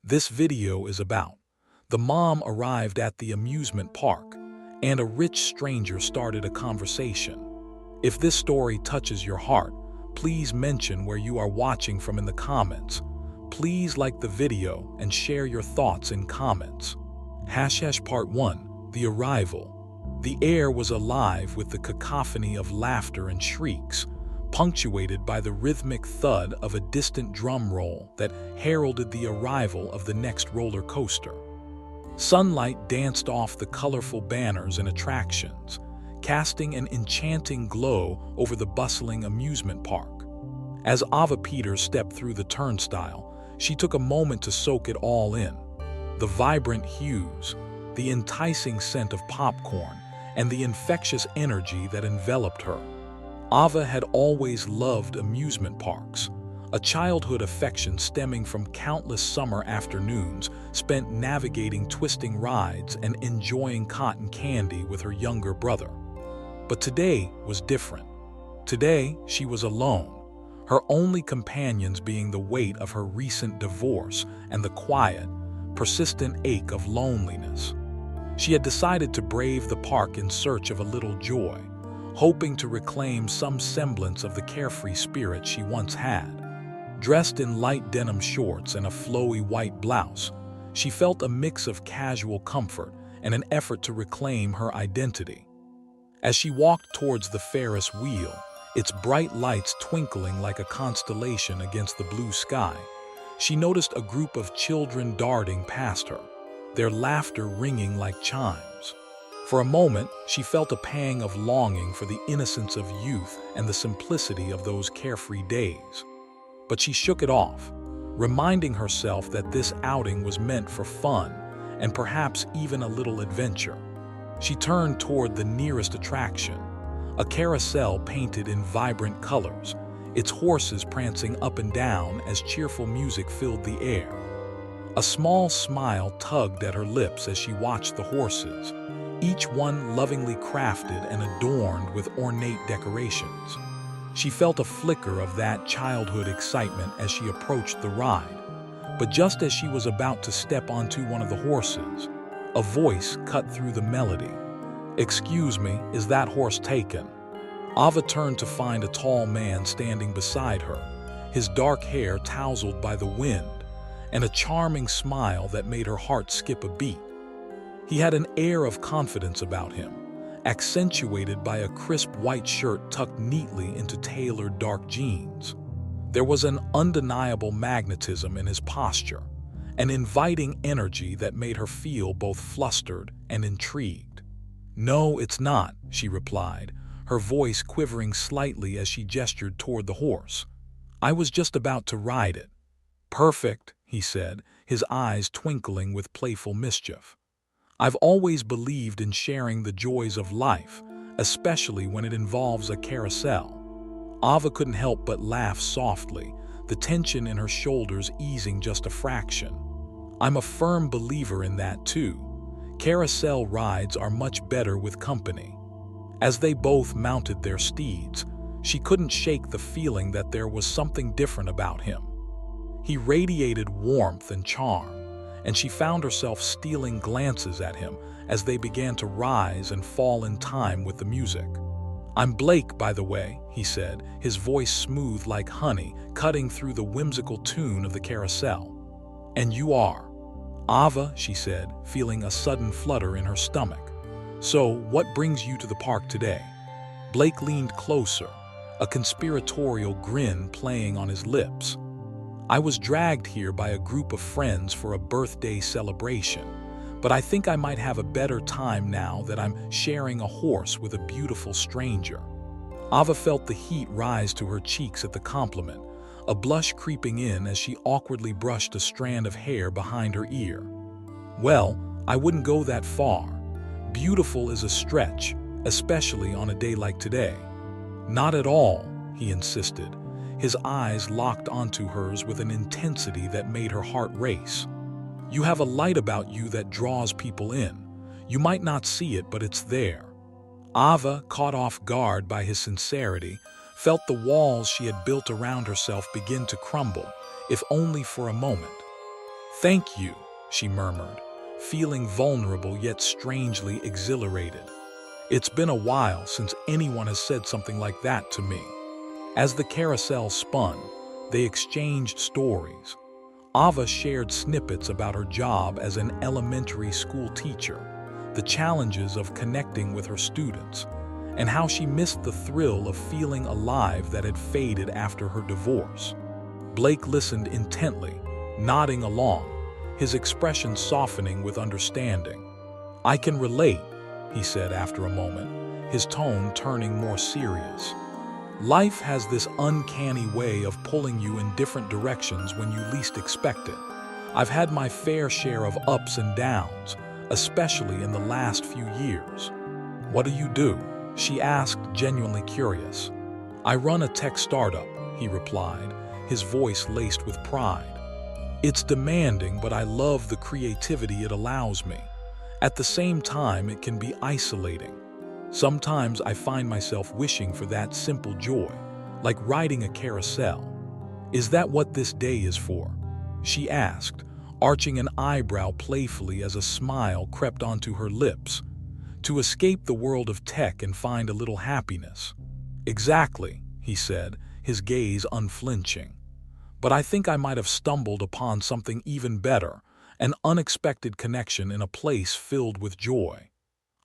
this video is about. The mom arrived at the amusement park, and a rich stranger started a conversation. If this story touches your heart, please mention where you are watching from in the comments. Please like the video and share your thoughts in comments. Part 1. The Arrival. The air was alive with the cacophony of laughter and shrieks, punctuated by the rhythmic thud of a distant drum roll that heralded the arrival of the next roller coaster. Sunlight danced off the colorful banners and attractions, casting an enchanting glow over the bustling amusement park. As Ava Peters stepped through the turnstile, she took a moment to soak it all in. The vibrant hues, the enticing scent of popcorn, and the infectious energy that enveloped her. Ava had always loved amusement parks, a childhood affection stemming from countless summer afternoons spent navigating twisting rides and enjoying cotton candy with her younger brother. But today was different. Today, she was alone, her only companions being the weight of her recent divorce and the quiet, persistent ache of loneliness. She had decided to brave the park in search of a little joy, hoping to reclaim some semblance of the carefree spirit she once had. Dressed in light denim shorts and a flowy white blouse, she felt a mix of casual comfort and an effort to reclaim her identity. As she walked towards the Ferris wheel, its bright lights twinkling like a constellation against the blue sky, she noticed a group of children darting past her, their laughter ringing like chimes. For a moment, she felt a pang of longing for the innocence of youth and the simplicity of those carefree days. But she shook it off, reminding herself that this outing was meant for fun and perhaps even a little adventure. She turned toward the nearest attraction, a carousel painted in vibrant colors, its horses prancing up and down as cheerful music filled the air. A small smile tugged at her lips as she watched the horses, each one lovingly crafted and adorned with ornate decorations. She felt a flicker of that childhood excitement as she approached the ride. But just as she was about to step onto one of the horses, a voice cut through the melody. "Excuse me, is that horse taken?" Ava turned to find a tall man standing beside her, his dark hair tousled by the wind, and a charming smile that made her heart skip a beat. He had an air of confidence about him, accentuated by a crisp white shirt tucked neatly into tailored dark jeans. There was an undeniable magnetism in his posture, an inviting energy that made her feel both flustered and intrigued. "No, it's not," she replied, her voice quivering slightly as she gestured toward the horse. "I was just about to ride it." "Perfect," he said, his eyes twinkling with playful mischief. "I've always believed in sharing the joys of life, especially when it involves a carousel." Ava couldn't help but laugh softly, the tension in her shoulders easing just a fraction. "I'm a firm believer in that too. Carousel rides are much better with company." As they both mounted their steeds, she couldn't shake the feeling that there was something different about him. He radiated warmth and charm, and she found herself stealing glances at him as they began to rise and fall in time with the music. "I'm Blake, by the way," he said, his voice smooth like honey, cutting through the whimsical tune of the carousel. "And you are?" "Ava," she said, feeling a sudden flutter in her stomach. "So, what brings you to the park today?" Blake leaned closer, a conspiratorial grin playing on his lips. "I was dragged here by a group of friends for a birthday celebration, but I think I might have a better time now that I'm sharing a horse with a beautiful stranger." Ava felt the heat rise to her cheeks at the compliment, a blush creeping in as she awkwardly brushed a strand of hair behind her ear. "Well, I wouldn't go that far. Beautiful is a stretch, especially on a day like today." "Not at all," he insisted, his eyes locked onto hers with an intensity that made her heart race. "You have a light about you that draws people in. You might not see it, but it's there." Ava, caught off guard by his sincerity, felt the walls she had built around herself begin to crumble, if only for a moment. "Thank you," she murmured, feeling vulnerable yet strangely exhilarated. It's been a while since anyone has said something like that to me. As the carousel spun, they exchanged stories. Ava shared snippets about her job as an elementary school teacher, the challenges of connecting with her students, and how she missed the thrill of feeling alive that had faded after her divorce. Blake listened intently, nodding along, his expression softening with understanding. "I can relate," he said after a moment, his tone turning more serious. "Life has this uncanny way of pulling you in different directions when you least expect it. I've had my fair share of ups and downs, especially in the last few years." "What do you do?" she asked, genuinely curious. "I run a tech startup," he replied, his voice laced with pride. "It's demanding, but I love the creativity it allows me. At the same time, it can be isolating. Sometimes I find myself wishing for that simple joy, like riding a carousel." "Is that what this day is for?" she asked, arching an eyebrow playfully as a smile crept onto her lips. "To escape the world of tech and find a little happiness." "Exactly," he said, his gaze unflinching. "But I think I might have stumbled upon something even better, an unexpected connection in a place filled with joy."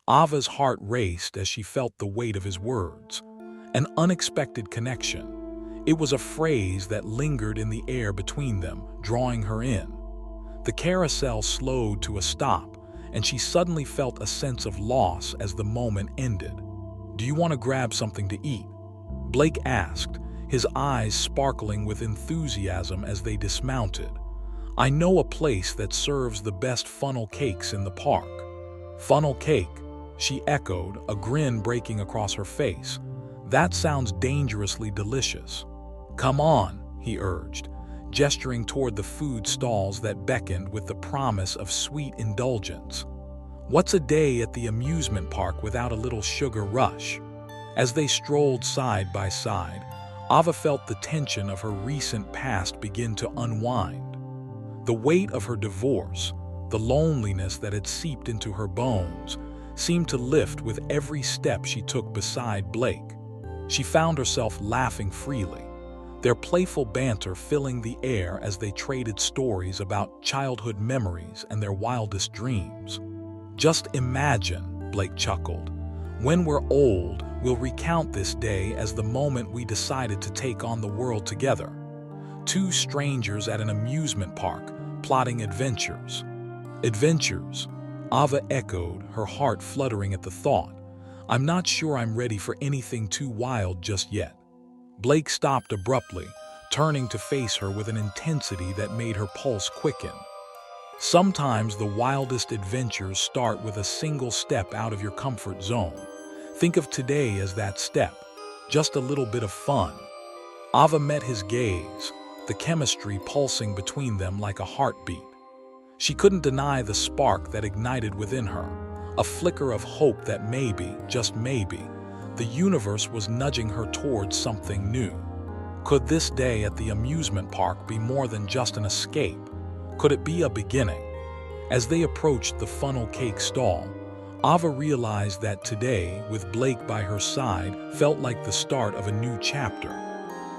Ava's heart raced as she felt the weight of his words. An unexpected connection. It was a phrase that lingered in the air between them, drawing her in. The carousel slowed to a stop, and she suddenly felt a sense of loss as the moment ended. "Do you want to grab something to eat?" Blake asked, his eyes sparkling with enthusiasm as they dismounted. "I know a place that serves the best funnel cakes in the park." "Funnel cake," she echoed, a grin breaking across her face. "That sounds dangerously delicious." "Come on," he urged, gesturing toward the food stalls that beckoned with the promise of sweet indulgence. What's a day at the amusement park without a little sugar rush? As they strolled side by side, Ava felt the tension of her recent past begin to unwind. The weight of her divorce, the loneliness that had seeped into her bones, seemed to lift with every step she took beside Blake. She found herself laughing freely, their playful banter filling the air as they traded stories about childhood memories and their wildest dreams. "Just imagine," Blake chuckled. "When we're old, we'll recount this day as the moment we decided to take on the world together. Two strangers at an amusement park, plotting adventures." "Adventures," Ava echoed, her heart fluttering at the thought. "I'm not sure I'm ready for anything too wild just yet." Blake stopped abruptly, turning to face her with an intensity that made her pulse quicken. "Sometimes the wildest adventures start with a single step out of your comfort zone. Think of today as that step, just a little bit of fun." Ava met his gaze, the chemistry pulsing between them like a heartbeat. She couldn't deny the spark that ignited within her, a flicker of hope that maybe, just maybe, the universe was nudging her towards something new. Could this day at the amusement park be more than just an escape? Could it be a beginning? As they approached the funnel cake stall, Ava realized that today, with Blake by her side, felt like the start of a new chapter.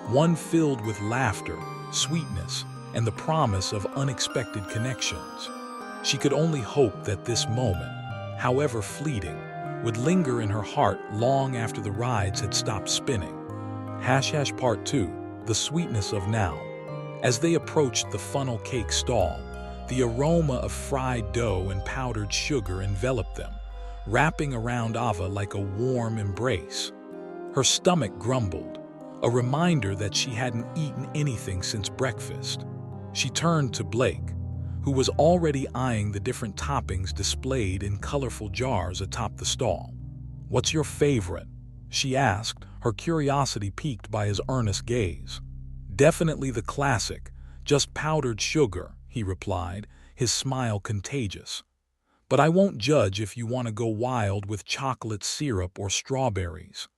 One filled with laughter, sweetness, and the promise of unexpected connections. She could only hope that this moment, however fleeting, would linger in her heart long after the rides had stopped spinning. Part 2, the sweetness of now. As they approached the funnel cake stall, the aroma of fried dough and powdered sugar enveloped them, wrapping around Ava like a warm embrace. Her stomach grumbled, a reminder that she hadn't eaten anything since breakfast. She turned to Blake, who was already eyeing the different toppings displayed in colorful jars atop the stall. "What's your favorite?" she asked, her curiosity piqued by his earnest gaze. "Definitely the classic, just powdered sugar," he replied, his smile contagious. "But I won't judge if you want to go wild with chocolate syrup or strawberries."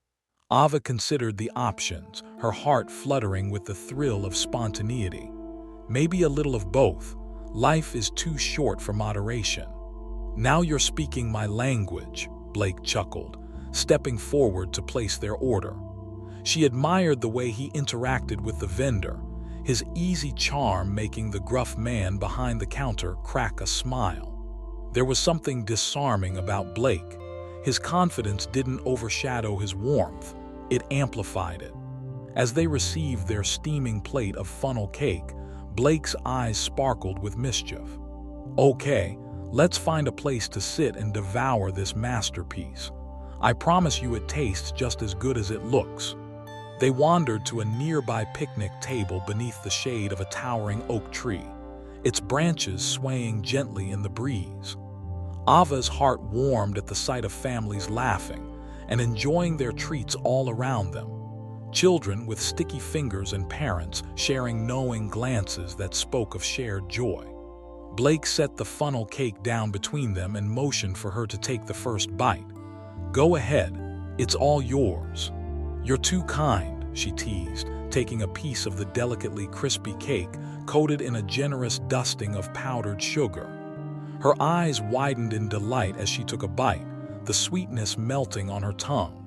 Ava considered the options, her heart fluttering with the thrill of spontaneity. Maybe a little of both, Life is too short for moderation. Now you're speaking my language, Blake chuckled, stepping forward to place their order. She admired the way he interacted with the vendor, his easy charm making the gruff man behind the counter crack a smile. There was something disarming about Blake. His confidence didn't overshadow his warmth, it amplified it. As they received their steaming plate of funnel cake, Blake's eyes sparkled with mischief. Okay, let's find a place to sit and devour this masterpiece. I promise you it tastes just as good as it looks. They wandered to a nearby picnic table beneath the shade of a towering oak tree, its branches swaying gently in the breeze. Ava's heart warmed at the sight of families laughing and enjoying their treats all around them. Children with sticky fingers and parents sharing knowing glances that spoke of shared joy. Blake set the funnel cake down between them and motioned for her to take the first bite. Go ahead, it's all yours. You're too kind, she teased, taking a piece of the delicately crispy cake coated in a generous dusting of powdered sugar. Her eyes widened in delight as she took a bite, the sweetness melting on her tongue.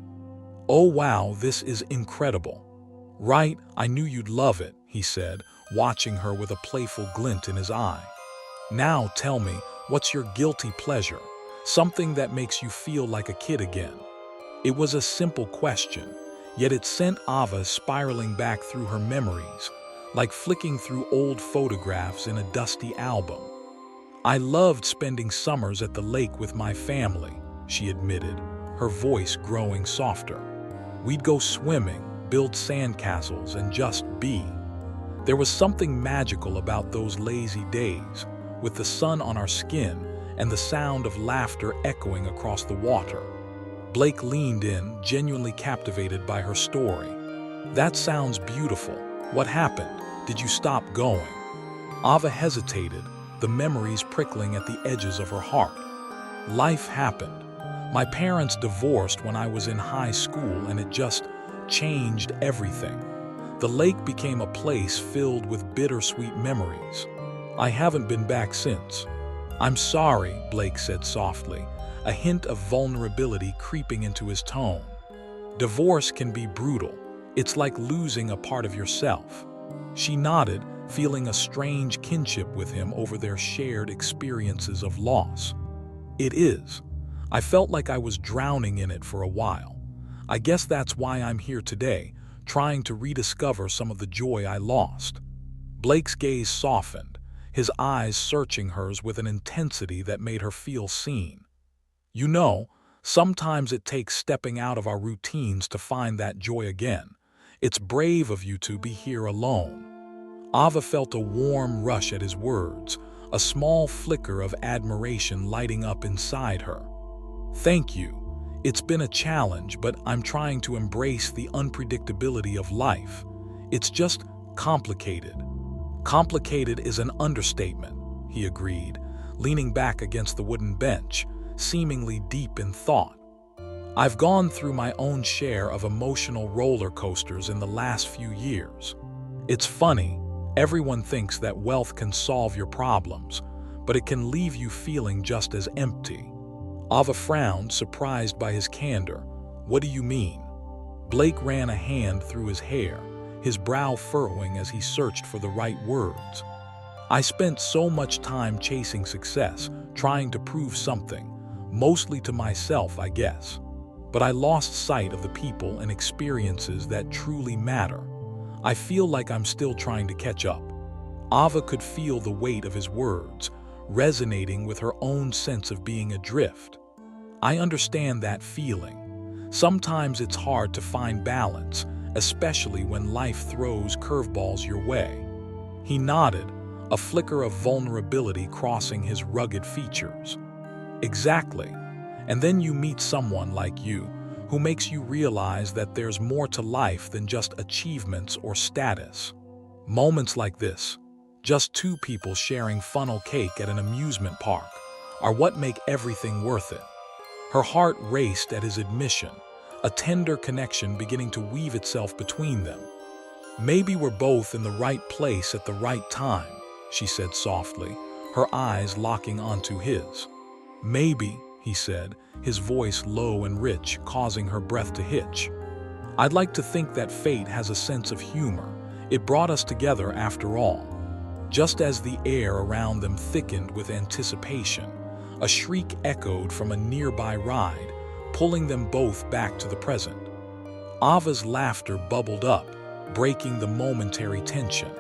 Oh wow, this is incredible. Right, I knew you'd love it, he said, watching her with a playful glint in his eye. Now tell me, what's your guilty pleasure? Something that makes you feel like a kid again. It was a simple question, yet it sent Ava spiraling back through her memories, like flicking through old photographs in a dusty album. I loved spending summers at the lake with my family, she admitted, her voice growing softer. We'd go swimming, build sandcastles, and just be. There was something magical about those lazy days, with the sun on our skin and the sound of laughter echoing across the water. Blake leaned in, genuinely captivated by her story. That sounds beautiful. What happened? Did you stop going? Ava hesitated, the memories prickling at the edges of her heart. Life happened. My parents divorced when I was in high school, and it just changed everything. The lake became a place filled with bittersweet memories. I haven't been back since. I'm sorry, Blake said softly, a hint of vulnerability creeping into his tone. Divorce can be brutal. It's like losing a part of yourself. She nodded, feeling a strange kinship with him over their shared experiences of loss. It is. I felt like I was drowning in it for a while. I guess that's why I'm here today, trying to rediscover some of the joy I lost. Blake's gaze softened, his eyes searching hers with an intensity that made her feel seen. You know, sometimes it takes stepping out of our routines to find that joy again. It's brave of you to be here alone. Ava felt a warm rush at his words, a small flicker of admiration lighting up inside her. Thank you. It's been a challenge, but I'm trying to embrace the unpredictability of life. It's just complicated. Complicated is an understatement, he agreed, leaning back against the wooden bench, seemingly deep in thought. I've gone through my own share of emotional roller coasters in the last few years. It's funny, everyone thinks that wealth can solve your problems, but it can leave you feeling just as empty. Ava frowned, surprised by his candor. What do you mean? Blake ran a hand through his hair, his brow furrowing as he searched for the right words. I spent so much time chasing success, trying to prove something, mostly to myself, I guess. But I lost sight of the people and experiences that truly matter. I feel like I'm still trying to catch up. Ava could feel the weight of his words, resonating with her own sense of being adrift. I understand that feeling. Sometimes it's hard to find balance, especially when life throws curveballs your way. He nodded, a flicker of vulnerability crossing his rugged features. Exactly. And then you meet someone like you, who makes you realize that there's more to life than just achievements or status. Moments like this, just two people sharing funnel cake at an amusement park, are what make everything worth it. Her heart raced at his admission, a tender connection beginning to weave itself between them. Maybe we're both in the right place at the right time, she said softly, her eyes locking onto his. "Maybe," he said, his voice low and rich, causing her breath to hitch. "I'd like to think that fate has a sense of humor. It brought us together after all." Just as the air around them thickened with anticipation, a shriek echoed from a nearby ride, pulling them both back to the present. Ava's laughter bubbled up, breaking the momentary tension.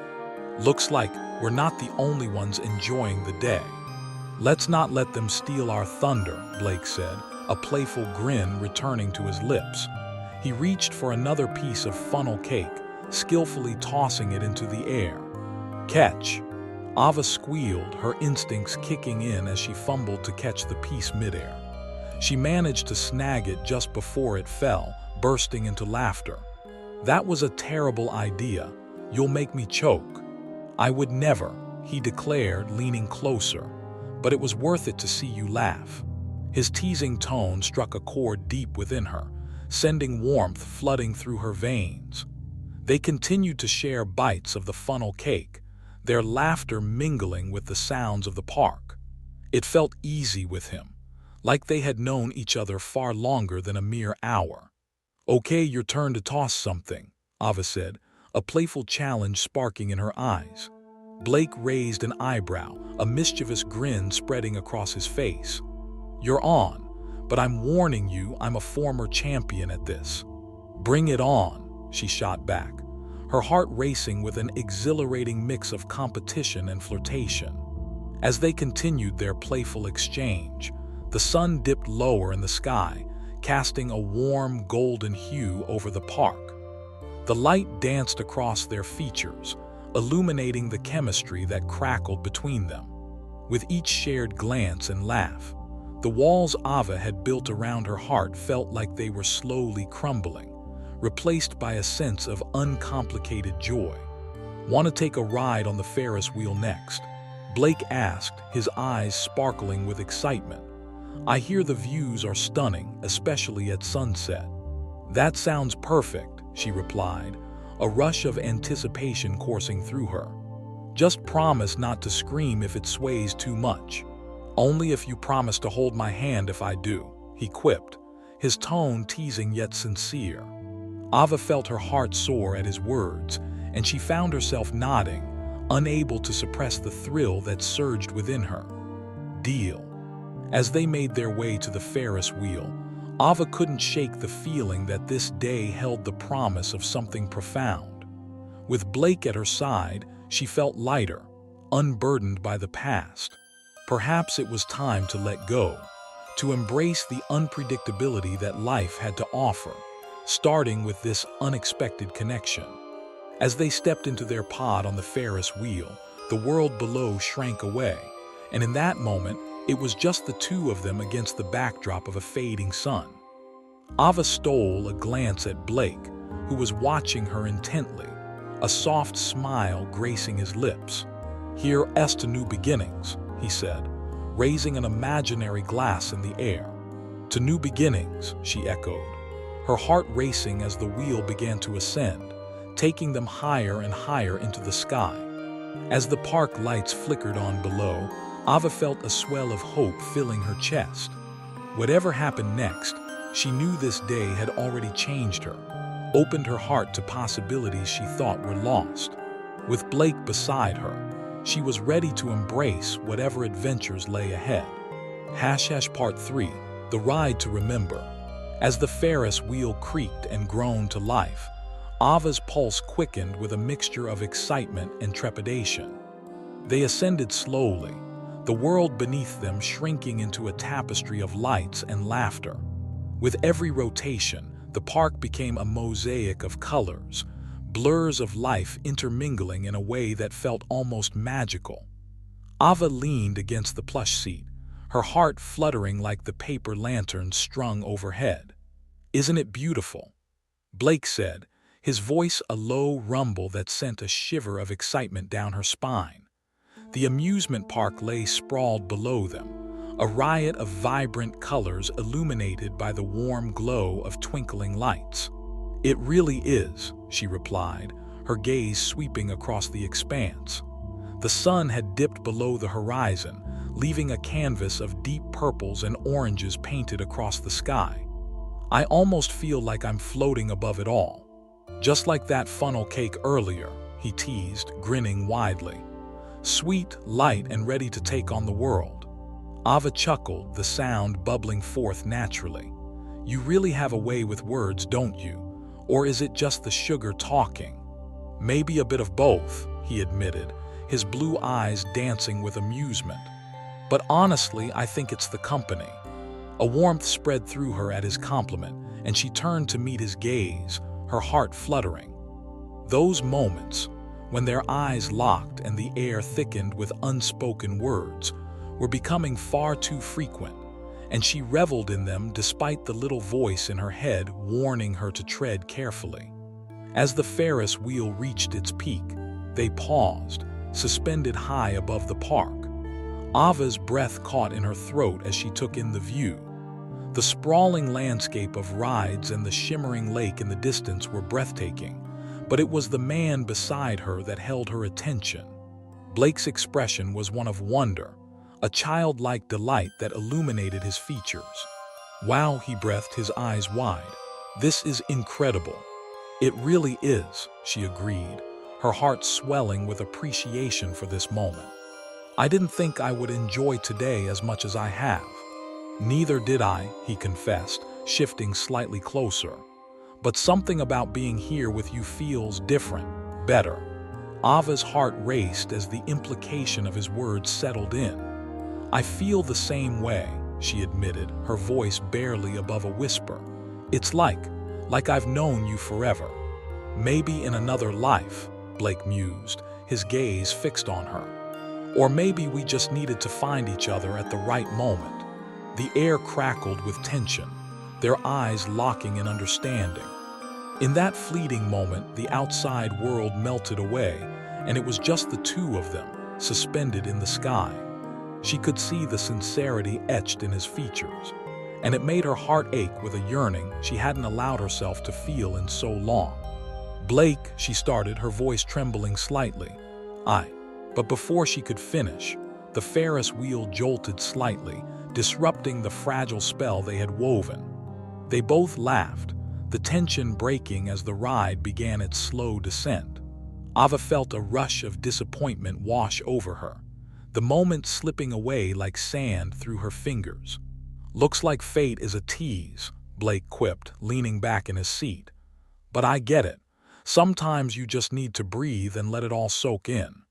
"Looks like we're not the only ones enjoying the day. Let's not let them steal our thunder," Blake said, a playful grin returning to his lips. He reached for another piece of funnel cake, skillfully tossing it into the air. "Catch!" Ava squealed, her instincts kicking in as she fumbled to catch the piece midair. She managed to snag it just before it fell, bursting into laughter. "That was a terrible idea. You'll make me choke." "I would never," he declared, leaning closer. "But it was worth it to see you laugh." His teasing tone struck a chord deep within her, sending warmth flooding through her veins. They continued to share bites of the funnel cake, their laughter mingling with the sounds of the park. It felt easy with him, like they had known each other far longer than a mere hour. "Okay, your turn to toss something," Ava said, a playful challenge sparking in her eyes. Blake raised an eyebrow, a mischievous grin spreading across his face. "You're on, but I'm warning you, I'm a former champion at this." "Bring it on," she shot back, her heart racing with an exhilarating mix of competition and flirtation. As they continued their playful exchange, the sun dipped lower in the sky, casting a warm golden hue over the park. The light danced across their features, illuminating the chemistry that crackled between them. With each shared glance and laugh, the walls Ava had built around her heart felt like they were slowly crumbling, replaced by a sense of uncomplicated joy. "Want to take a ride on the Ferris wheel next?" Blake asked, his eyes sparkling with excitement. "I hear the views are stunning, especially at sunset." "That sounds perfect," she replied, a rush of anticipation coursing through her. "Just promise not to scream if it sways too much." "Only if you promise to hold my hand if I do," he quipped, his tone teasing yet sincere. Ava felt her heart soar at his words, and she found herself nodding, unable to suppress the thrill that surged within her. "Deal." As they made their way to the Ferris wheel, Ava couldn't shake the feeling that this day held the promise of something profound. With Blake at her side, she felt lighter, unburdened by the past. Perhaps it was time to let go, to embrace the unpredictability that life had to offer, starting with this unexpected connection. As they stepped into their pod on the Ferris wheel, the world below shrank away, and in that moment, it was just the two of them against the backdrop of a fading sun. Ava stole a glance at Blake, who was watching her intently, a soft smile gracing his lips. "Here's to new beginnings," he said, raising an imaginary glass in the air. "To new beginnings," she echoed, her heart racing as the wheel began to ascend, taking them higher and higher into the sky. As the park lights flickered on below, Ava felt a swell of hope filling her chest. Whatever happened next, she knew this day had already changed her, opened her heart to possibilities she thought were lost. With Blake beside her, she was ready to embrace whatever adventures lay ahead. Part 3, The Ride to Remember. As the Ferris wheel creaked and groaned to life, Ava's pulse quickened with a mixture of excitement and trepidation. They ascended slowly, the world beneath them shrinking into a tapestry of lights and laughter. With every rotation, the park became a mosaic of colors, blurs of life intermingling in a way that felt almost magical. Ava leaned against the plush seat, her heart fluttering like the paper lanterns strung overhead. "Isn't it beautiful?" Blake said, his voice a low rumble that sent a shiver of excitement down her spine. The amusement park lay sprawled below them, a riot of vibrant colors illuminated by the warm glow of twinkling lights. "It really is," she replied, her gaze sweeping across the expanse. The sun had dipped below the horizon, leaving a canvas of deep purples and oranges painted across the sky. I almost feel like I'm floating above it all. Just like that funnel cake earlier, he teased, grinning widely. Sweet, light, and ready to take on the world. Ava chuckled, the sound bubbling forth naturally. You really have a way with words, don't you? Or is it just the sugar talking? Maybe a bit of both, he admitted, his blue eyes dancing with amusement. But honestly, I think it's the company. A warmth spread through her at his compliment, and she turned to meet his gaze, her heart fluttering. Those moments, when their eyes locked and the air thickened with unspoken words, were becoming far too frequent, and she reveled in them despite the little voice in her head warning her to tread carefully. As the Ferris wheel reached its peak, they paused, suspended high above the park. Ava's breath caught in her throat as she took in the view. The sprawling landscape of rides and the shimmering lake in the distance were breathtaking, but it was the man beside her that held her attention. Blake's expression was one of wonder, a childlike delight that illuminated his features. Wow, he breathed, his eyes wide. This is incredible. It really is, she agreed, her heart swelling with appreciation for this moment. I didn't think I would enjoy today as much as I have. Neither did I, he confessed, shifting slightly closer. But something about being here with you feels different, better. Ava's heart raced as the implication of his words settled in. I feel the same way, she admitted, her voice barely above a whisper. It's like I've known you forever. Maybe in another life, Blake mused, his gaze fixed on her. Or maybe we just needed to find each other at the right moment. The air crackled with tension, their eyes locking in understanding. In that fleeting moment, the outside world melted away, and it was just the two of them, suspended in the sky. She could see the sincerity etched in his features, and it made her heart ache with a yearning she hadn't allowed herself to feel in so long. Blake, she started, her voice trembling slightly. But before she could finish, the Ferris wheel jolted slightly, disrupting the fragile spell they had woven. They both laughed, the tension breaking as the ride began its slow descent. Ava felt a rush of disappointment wash over her, the moment slipping away like sand through her fingers. Looks like fate is a tease, Blake quipped, leaning back in his seat. But I get it. Sometimes you just need to breathe and let it all soak in.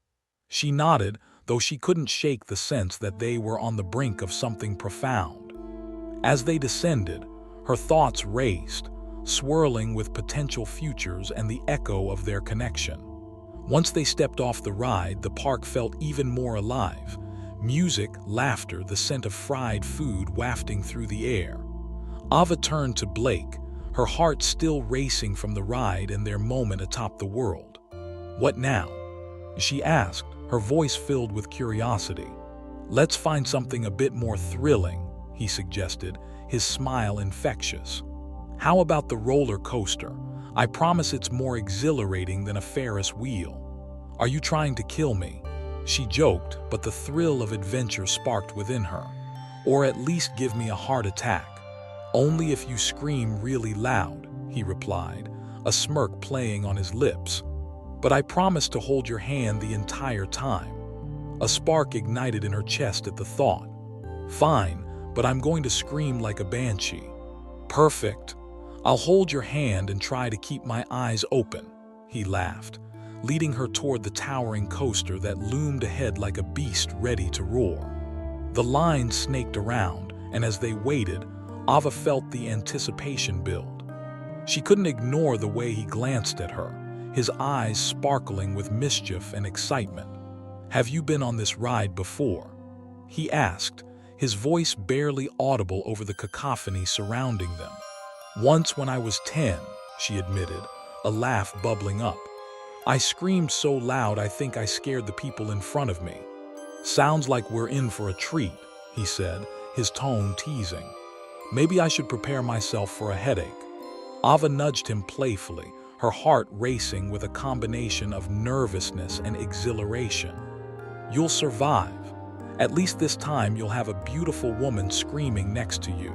She nodded, though she couldn't shake the sense that they were on the brink of something profound. As they descended, her thoughts raced, swirling with potential futures and the echo of their connection. Once they stepped off the ride, the park felt even more alive. Music, laughter, the scent of fried food wafting through the air. Ava turned to Blake, her heart still racing from the ride and their moment atop the world. What now? She asked, her voice filled with curiosity. Let's find something a bit more thrilling, he suggested, his smile infectious. How about the roller coaster? I promise it's more exhilarating than a Ferris wheel. Are you trying to kill me? She joked, but the thrill of adventure sparked within her. Or at least give me a heart attack. Only if you scream really loud, he replied, a smirk playing on his lips. But I promise to hold your hand the entire time. A spark ignited in her chest at the thought. Fine, but I'm going to scream like a banshee. Perfect. I'll hold your hand and try to keep my eyes open, he laughed, leading her toward the towering coaster that loomed ahead like a beast ready to roar. The line snaked around, and as they waited, Ava felt the anticipation build. She couldn't ignore the way he glanced at her, his eyes sparkling with mischief and excitement. Have you been on this ride before? He asked, his voice barely audible over the cacophony surrounding them. Once when I was 10, she admitted, a laugh bubbling up. I screamed so loud I think I scared the people in front of me. Sounds like we're in for a treat, he said, his tone teasing. Maybe I should prepare myself for a headache. Ava nudged him playfully, her heart racing with a combination of nervousness and exhilaration. You'll survive. At least this time you'll have a beautiful woman screaming next to you."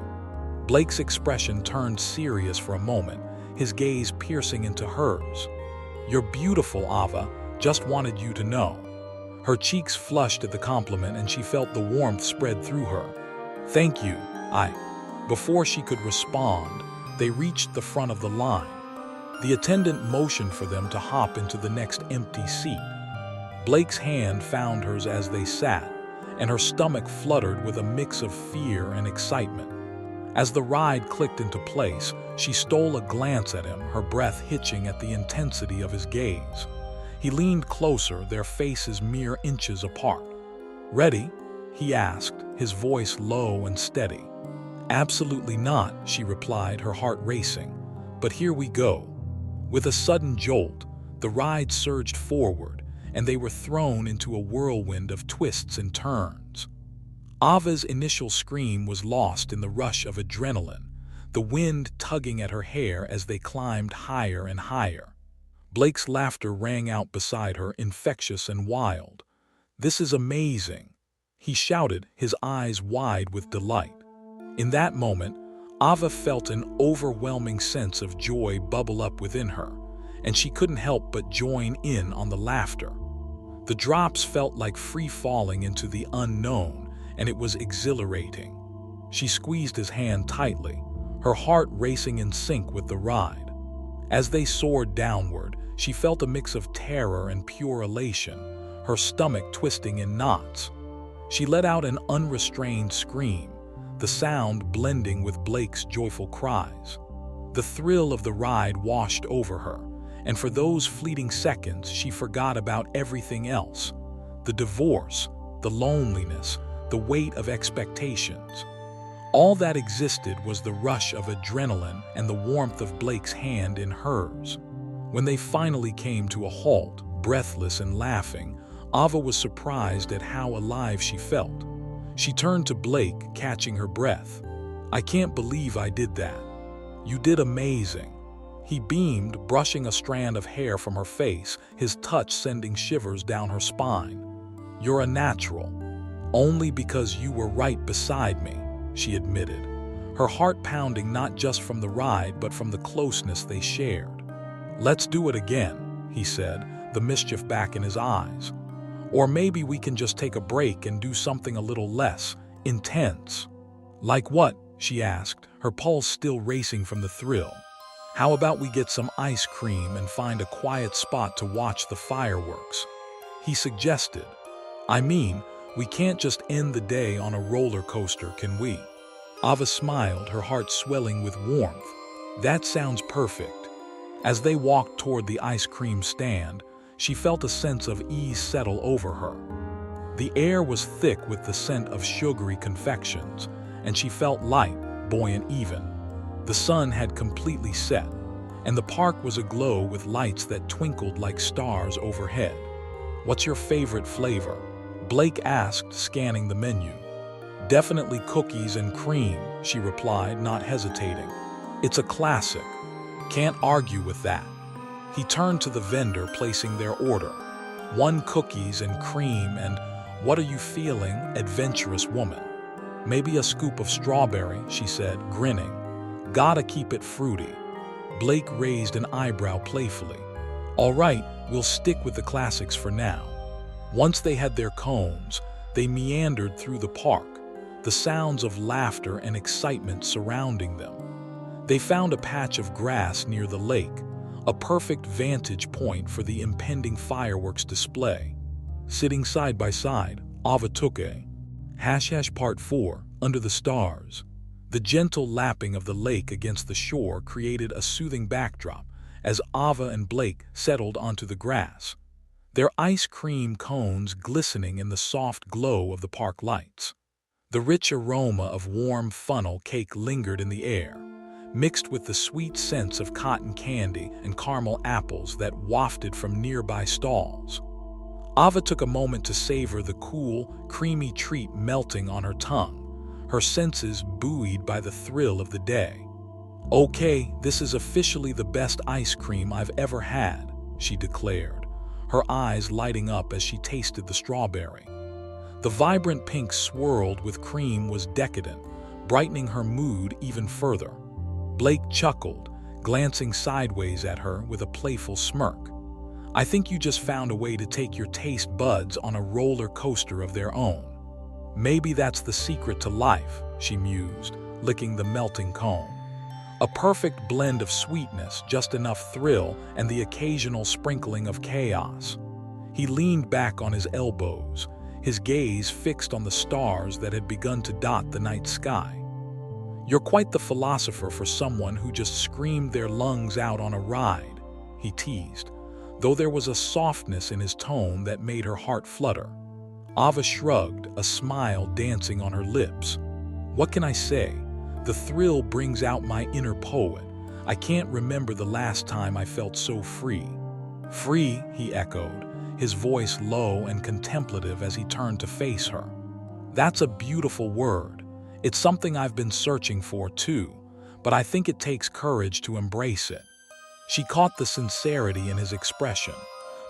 Blake's expression turned serious for a moment, his gaze piercing into hers. "You're beautiful, Ava. Just wanted you to know." Her cheeks flushed at the compliment and she felt the warmth spread through her. "Thank you, I." Before she could respond, they reached the front of the line. The attendant motioned for them to hop into the next empty seat. Blake's hand found hers as they sat, and her stomach fluttered with a mix of fear and excitement. As the ride clicked into place, she stole a glance at him, her breath hitching at the intensity of his gaze. He leaned closer, their faces mere inches apart. "Ready?" he asked, his voice low and steady. "Absolutely not," she replied, her heart racing. "But here we go." With a sudden jolt, the ride surged forward, and they were thrown into a whirlwind of twists and turns. Ava's initial scream was lost in the rush of adrenaline, the wind tugging at her hair as they climbed higher and higher. Blake's laughter rang out beside her, infectious and wild. "This is amazing," he shouted, his eyes wide with delight. In that moment, Ava felt an overwhelming sense of joy bubble up within her, and she couldn't help but join in on the laughter. The drops felt like free falling into the unknown, and it was exhilarating. She squeezed his hand tightly, her heart racing in sync with the ride. As they soared downward, she felt a mix of terror and pure elation, her stomach twisting in knots. She let out an unrestrained scream, the sound blending with Blake's joyful cries. The thrill of the ride washed over her, and for those fleeting seconds she forgot about everything else. The divorce, the loneliness, the weight of expectations. All that existed was the rush of adrenaline and the warmth of Blake's hand in hers. When they finally came to a halt, breathless and laughing, Ava was surprised at how alive she felt. She turned to Blake, catching her breath. "I can't believe I did that." "You did amazing." He beamed, brushing a strand of hair from her face, his touch sending shivers down her spine. "You're a natural." "Only because you were right beside me," she admitted, her heart pounding not just from the ride but from the closeness they shared. "Let's do it again," he said, the mischief back in his eyes. "Or maybe we can just take a break and do something a little less intense." "Like what?" she asked, her pulse still racing from the thrill. "How about we get some ice cream and find a quiet spot to watch the fireworks?" he suggested. "I mean, we can't just end the day on a roller coaster, can we?" Ava smiled, her heart swelling with warmth. "That sounds perfect." As they walked toward the ice cream stand, she felt a sense of ease settle over her. The air was thick with the scent of sugary confections, and she felt light, buoyant even. The sun had completely set, and the park was aglow with lights that twinkled like stars overhead. "What's your favorite flavor?" Blake asked, scanning the menu. "Definitely cookies and cream," she replied, not hesitating. "It's a classic. Can't argue with that." He turned to the vendor, placing their order. "1 cookies and cream and, what are you feeling, adventurous woman?" "Maybe a scoop of strawberry," she said, grinning. "Gotta keep it fruity." Blake raised an eyebrow playfully. "All right, we'll stick with the classics for now." Once they had their cones, they meandered through the park, the sounds of laughter and excitement surrounding them. They found a patch of grass near the lake, a perfect vantage point for the impending fireworks display. Sitting side by side, Ava took a Part 4, Under the Stars. The gentle lapping of the lake against the shore created a soothing backdrop as Ava and Blake settled onto the grass, their ice cream cones glistening in the soft glow of the park lights. The rich aroma of warm funnel cake lingered in the air, mixed with the sweet scents of cotton candy and caramel apples that wafted from nearby stalls. Ava took a moment to savor the cool, creamy treat melting on her tongue, her senses buoyed by the thrill of the day. "Okay, this is officially the best ice cream I've ever had," she declared, her eyes lighting up as she tasted the strawberry. The vibrant pink swirled with cream was decadent, brightening her mood even further. Blake chuckled, glancing sideways at her with a playful smirk. I think you just found a way to take your taste buds on a roller coaster of their own. Maybe that's the secret to life, she mused, licking the melting cone. A perfect blend of sweetness, just enough thrill, and the occasional sprinkling of chaos. He leaned back on his elbows, his gaze fixed on the stars that had begun to dot the night sky. You're quite the philosopher for someone who just screamed their lungs out on a ride, he teased, though there was a softness in his tone that made her heart flutter. Ava shrugged, a smile dancing on her lips. What can I say? The thrill brings out my inner poet. I can't remember the last time I felt so free. Free, he echoed, his voice low and contemplative as he turned to face her. That's a beautiful word. It's something I've been searching for too, but I think it takes courage to embrace it. She caught the sincerity in his expression,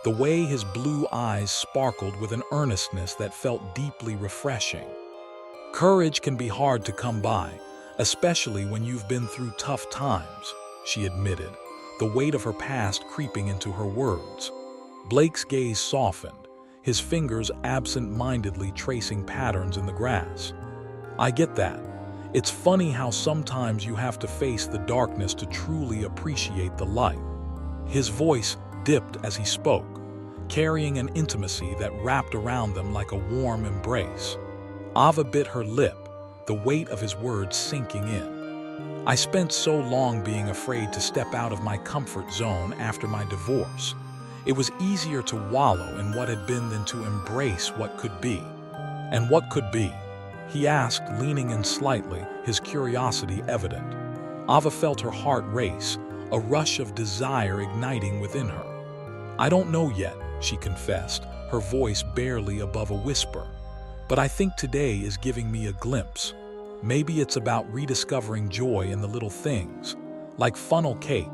the way his blue eyes sparkled with an earnestness that felt deeply refreshing. Courage can be hard to come by, especially when you've been through tough times, she admitted, the weight of her past creeping into her words. Blake's gaze softened, his fingers absent-mindedly tracing patterns in the grass. I get that. It's funny how sometimes you have to face the darkness to truly appreciate the light. His voice dipped as he spoke, carrying an intimacy that wrapped around them like a warm embrace. Ava bit her lip, the weight of his words sinking in. I spent so long being afraid to step out of my comfort zone after my divorce. It was easier to wallow in what had been than to embrace what could be. And what could be? He asked, leaning in slightly, his curiosity evident. Ava felt her heart race, a rush of desire igniting within her. I don't know yet, she confessed, her voice barely above a whisper. But I think today is giving me a glimpse. Maybe it's about rediscovering joy in the little things, like funnel cake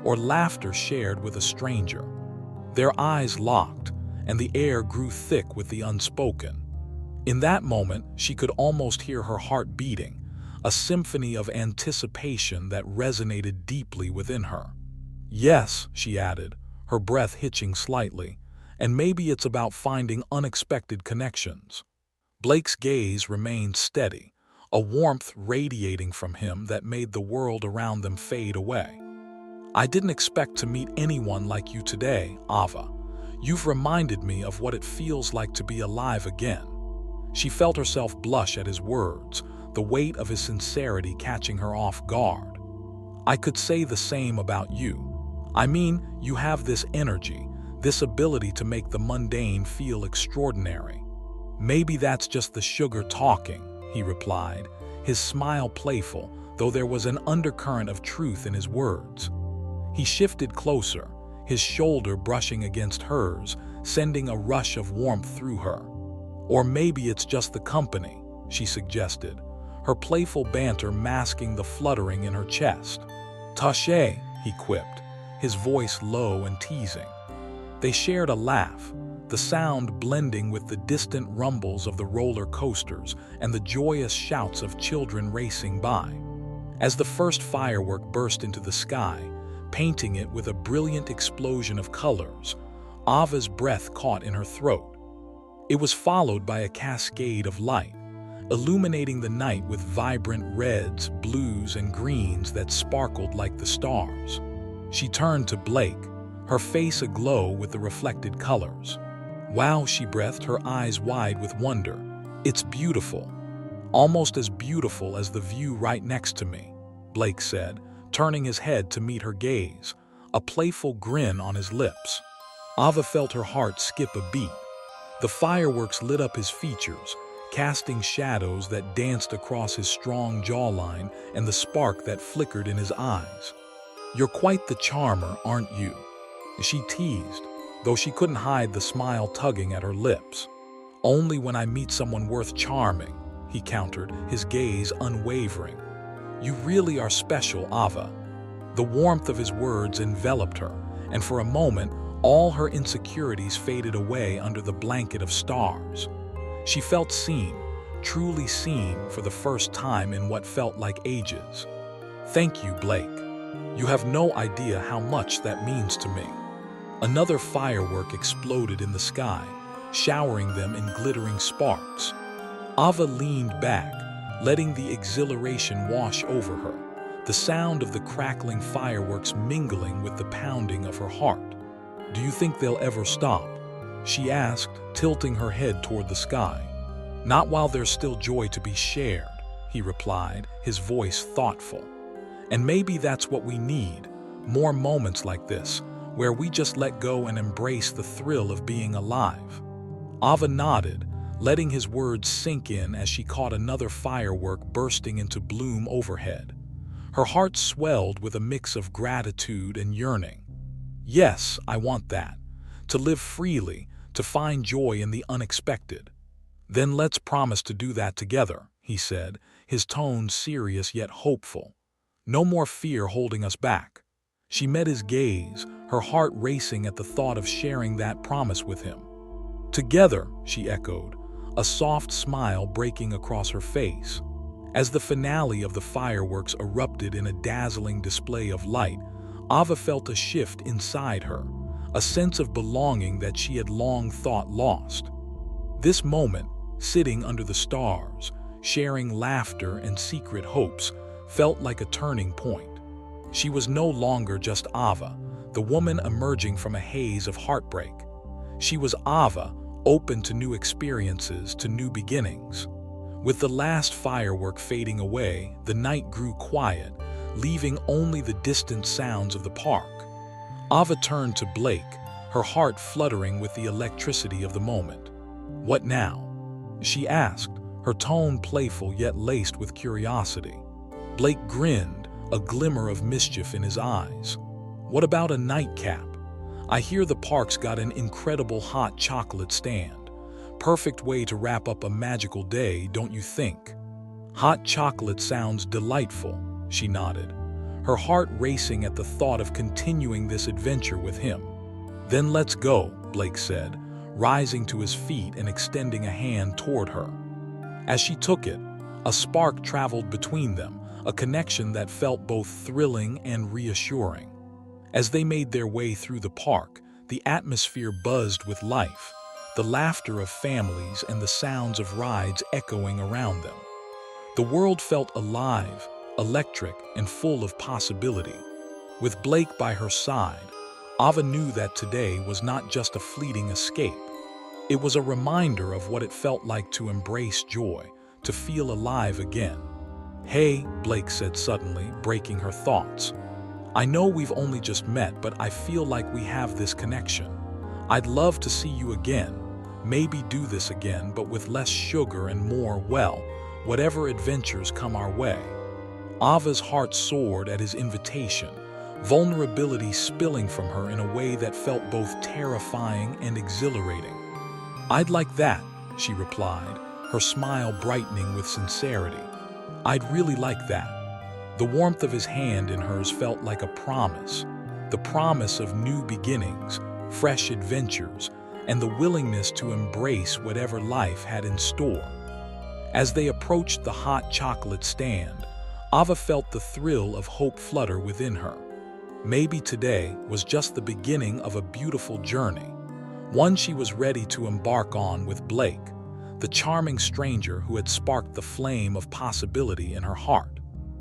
or laughter shared with a stranger. Their eyes locked, and the air grew thick with the unspoken. In that moment, she could almost hear her heart beating, a symphony of anticipation that resonated deeply within her. Yes, she added, her breath hitching slightly, and maybe it's about finding unexpected connections. Blake's gaze remained steady, a warmth radiating from him that made the world around them fade away. I didn't expect to meet anyone like you today, Ava. You've reminded me of what it feels like to be alive again. She felt herself blush at his words, the weight of his sincerity catching her off guard. I could say the same about you. I mean, you have this energy, this ability to make the mundane feel extraordinary. Maybe that's just the sugar talking, he replied, his smile playful, though there was an undercurrent of truth in his words. He shifted closer, his shoulder brushing against hers, sending a rush of warmth through her. Or maybe it's just the company, she suggested, her playful banter masking the fluttering in her chest. Taché, he quipped, his voice low and teasing. They shared a laugh, the sound blending with the distant rumbles of the roller coasters and the joyous shouts of children racing by. As the first firework burst into the sky, painting it with a brilliant explosion of colors, Ava's breath caught in her throat. It was followed by a cascade of light, illuminating the night with vibrant reds, blues, and greens that sparkled like the stars. She turned to Blake, her face aglow with the reflected colors. Wow, she breathed, her eyes wide with wonder. It's beautiful. Almost as beautiful as the view right next to me, Blake said, turning his head to meet her gaze, a playful grin on his lips. Ava felt her heart skip a beat. The fireworks lit up his features, casting shadows that danced across his strong jawline and the spark that flickered in his eyes. You're quite the charmer, aren't you? She teased, though she couldn't hide the smile tugging at her lips. Only when I meet someone worth charming, he countered, his gaze unwavering. You really are special, Ava. The warmth of his words enveloped her, and for a moment, All her insecurities faded away under the blanket of stars. She felt seen, truly seen for the first time in what felt like ages. "Thank you, Blake. You have no idea how much that means to me." Another firework exploded in the sky, showering them in glittering sparks. Ava leaned back, letting the exhilaration wash over her, the sound of the crackling fireworks mingling with the pounding of her heart. "Do you think they'll ever stop?" she asked, tilting her head toward the sky. "Not while there's still joy to be shared," he replied, his voice thoughtful. "And maybe that's what we need, more moments like this, where we just let go and embrace the thrill of being alive." Ava nodded, letting his words sink in as she caught another firework bursting into bloom overhead. Her heart swelled with a mix of gratitude and yearning. "Yes, I want that. To live freely, to find joy in the unexpected." "Then let's promise to do that together," he said, his tone serious yet hopeful. "No more fear holding us back." She met his gaze, her heart racing at the thought of sharing that promise with him. "Together," she echoed, a soft smile breaking across her face. As the finale of the fireworks erupted in a dazzling display of light, Ava felt a shift inside her, a sense of belonging that she had long thought lost. This moment, sitting under the stars, sharing laughter and secret hopes, felt like a turning point. She was no longer just Ava, the woman emerging from a haze of heartbreak. She was Ava, open to new experiences, to new beginnings. With the last firework fading away, the night grew quiet, leaving only the distant sounds of the park. Ava turned to Blake, her heart fluttering with the electricity of the moment. "What now?" she asked, her tone playful yet laced with curiosity. Blake grinned, a glimmer of mischief in his eyes. "What about a nightcap? I hear the park's got an incredible hot chocolate stand. Perfect way to wrap up a magical day, don't you think?" "Hot chocolate sounds delightful," she nodded, her heart racing at the thought of continuing this adventure with him. "Then let's go," Blake said, rising to his feet and extending a hand toward her. As she took it, a spark traveled between them, a connection that felt both thrilling and reassuring. As they made their way through the park, the atmosphere buzzed with life, the laughter of families and the sounds of rides echoing around them. The world felt alive, electric, and full of possibility. With Blake by her side, Ava knew that today was not just a fleeting escape. It was a reminder of what it felt like to embrace joy, to feel alive again. "Hey," Blake said suddenly, breaking her thoughts. "I know we've only just met, but I feel like we have this connection. I'd love to see you again, maybe do this again, but with less sugar and more, well, whatever adventures come our way." Ava's heart soared at his invitation, vulnerability spilling from her in a way that felt both terrifying and exhilarating. "I'd like that," she replied, her smile brightening with sincerity. "I'd really like that." The warmth of his hand in hers felt like a promise, the promise of new beginnings, fresh adventures, and the willingness to embrace whatever life had in store. As they approached the hot chocolate stand, Ava felt the thrill of hope flutter within her. Maybe today was just the beginning of a beautiful journey, one she was ready to embark on with Blake, the charming stranger who had sparked the flame of possibility in her heart.